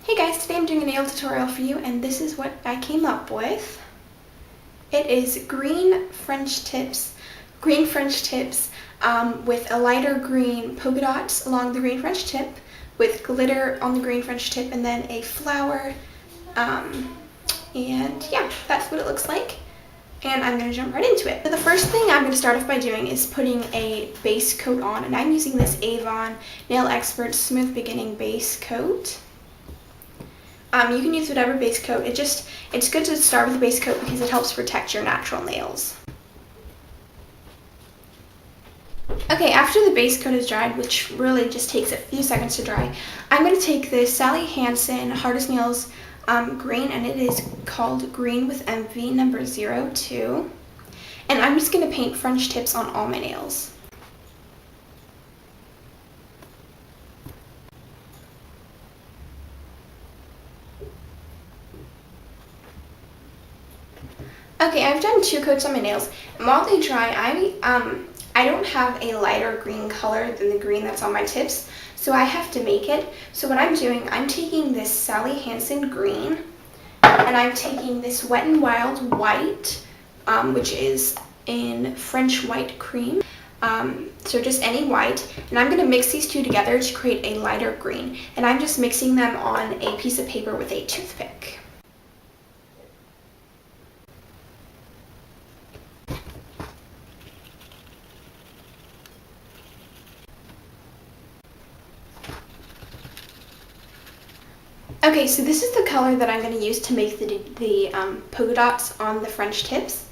Hey guys, today I'm doing a nail tutorial for you and this is what I came up with. It is green French tips with a lighter green polka dots along the green French tip with glitter on the green French tip and then a flower. And yeah, that's what it looks like. And I'm going to jump right into it. So the first thing I'm going to start off by doing is putting a base coat on, and I'm using this Avon Nail Expert Smooth Beginning Base Coat. You can use whatever base coat. It's good to start with a base coat because it helps protect your natural nails. Okay, after the base coat is dried, which really just takes a few seconds to dry, I'm going to take the Sally Hansen Hard as Nails green, and it is called Green with Envy number 02. And I'm just going to paint French tips on all my nails. Okay, I've done 2 coats on my nails, and while they dry, I don't have a lighter green color than the green that's on my tips, so I have to make it. So what I'm doing, I'm taking this Sally Hansen green, and I'm taking this Wet n Wild white, which is in French white cream, so just any white, and I'm going to mix these two together to create a lighter green, and I'm just mixing them on a piece of paper with a toothpick. Okay, so this is the color that I'm going to use to make the polka dots on the French tips.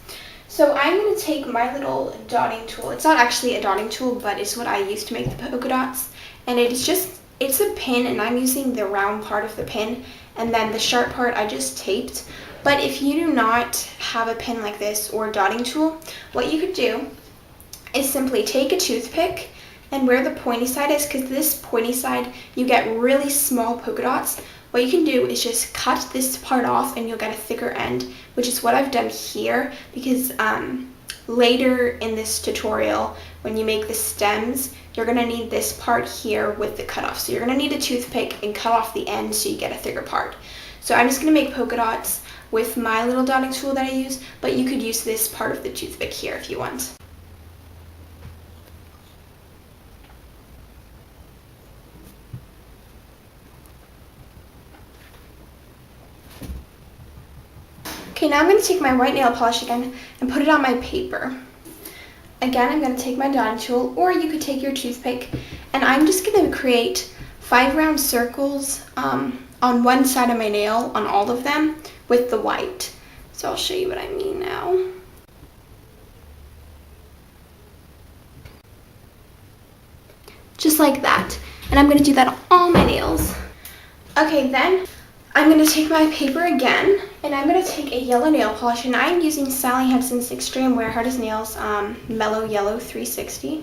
So I'm going to take my little dotting tool. It's not actually a dotting tool, but it's what I use to make the polka dots. And it's a pin, and I'm using the round part of the pin, and then the sharp part I just taped. But if you do not have a pin like this or a dotting tool, what you could do is simply take a toothpick and where the pointy side is, because this pointy side, you get really small polka dots. What you can do is just cut this part off and you'll get a thicker end, which is what I've done here, because later in this tutorial, when you make the stems, you're going to need this part here with the cutoff. So you're going to need a toothpick and cut off the end so you get a thicker part. So I'm just going to make polka dots with my little dotting tool that I use, but you could use this part of the toothpick here if you want. Okay, now I'm going to take my white nail polish again and put it on my paper. Again, I'm going to take my dotting tool, or you could take your toothpick, and I'm just going to create 5 round circles on one side of my nail, on all of them, with the white. So I'll show you what I mean now. Just like that. And I'm going to do that on all my nails. Okay, then I'm going to take my paper again, and I'm going to take a yellow nail polish, and I'm using Sally Hansen's Extreme Wear Hard as Nails Mellow Yellow 360.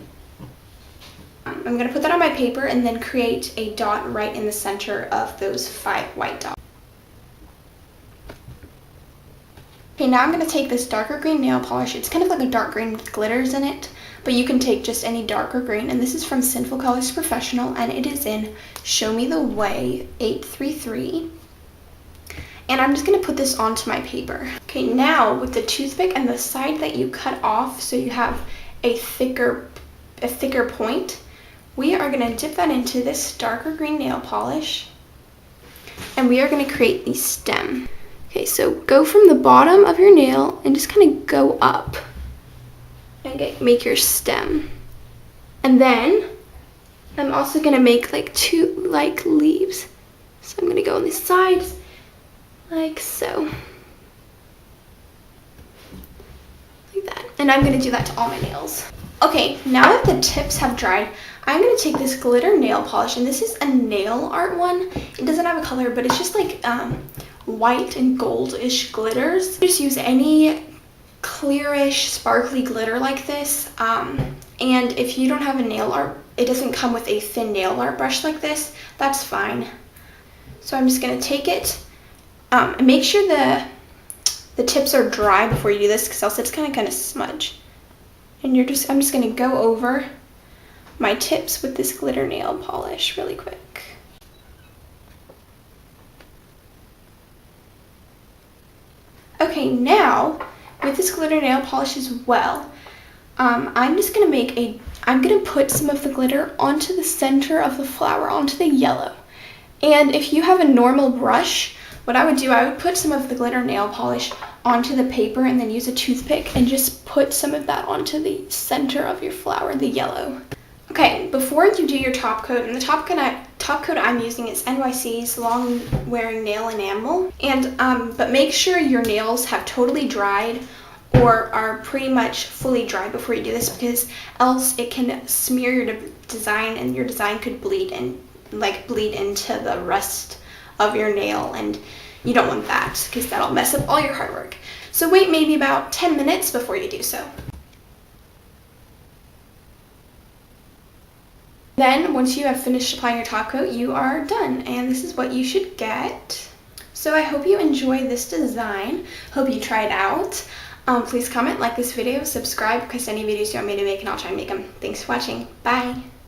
I'm going to put that on my paper and then create a dot right in the center of those 5 white dots. Okay, now I'm going to take this darker green nail polish. It's kind of like a dark green with glitters in it, but you can take just any darker green, and this is from Sinful Colors Professional, and it is in Show Me the Way 833. And I'm just going to put this onto my paper. Okay, now with the toothpick and the side that you cut off so you have a thicker point, we are going to dip that into this darker green nail polish, and we are going to create the stem. Okay, so go from the bottom of your nail and just kind of go up and make your stem. And then I'm also going to make like 2 leaves. So I'm going to go on these sides, like so. Like that. And I'm going to do that to all my nails. Okay, now that the tips have dried, I'm going to take this glitter nail polish, and this is a nail art one. It doesn't have a color, but it's just like white and goldish glitters. Just use any clearish, sparkly glitter like this. And if you don't have a nail art, it doesn't come with a thin nail art brush like this, that's fine. So I'm just going to take it. And make sure the tips are dry before you do this, because else it's going to smudge. And I'm just going to go over my tips with this glitter nail polish really quick. Okay, now with this glitter nail polish as well, I'm gonna put some of the glitter onto the center of the flower, onto the yellow. And if you have a normal brush, what I would do, I would put some of the glitter nail polish onto the paper and then use a toothpick and just put some of that onto the center of your flower, the yellow. Okay, before you do your top coat, and the top coat I'm using is NYC's Long Wearing Nail Enamel. And but make sure your nails have totally dried or are pretty much fully dry before you do this, because else it can smear your design and your design could bleed into the rest of your nail, and you don't want that because that'll mess up all your hard work. So wait maybe about 10 minutes before you do so. Then once you have finished applying your top coat, you are done, and this is what you should get. So I hope you enjoy this design. Hope you try it out. Please comment, like this video, subscribe, request any videos you want me to make, and I'll try and make them. Thanks for watching. Bye.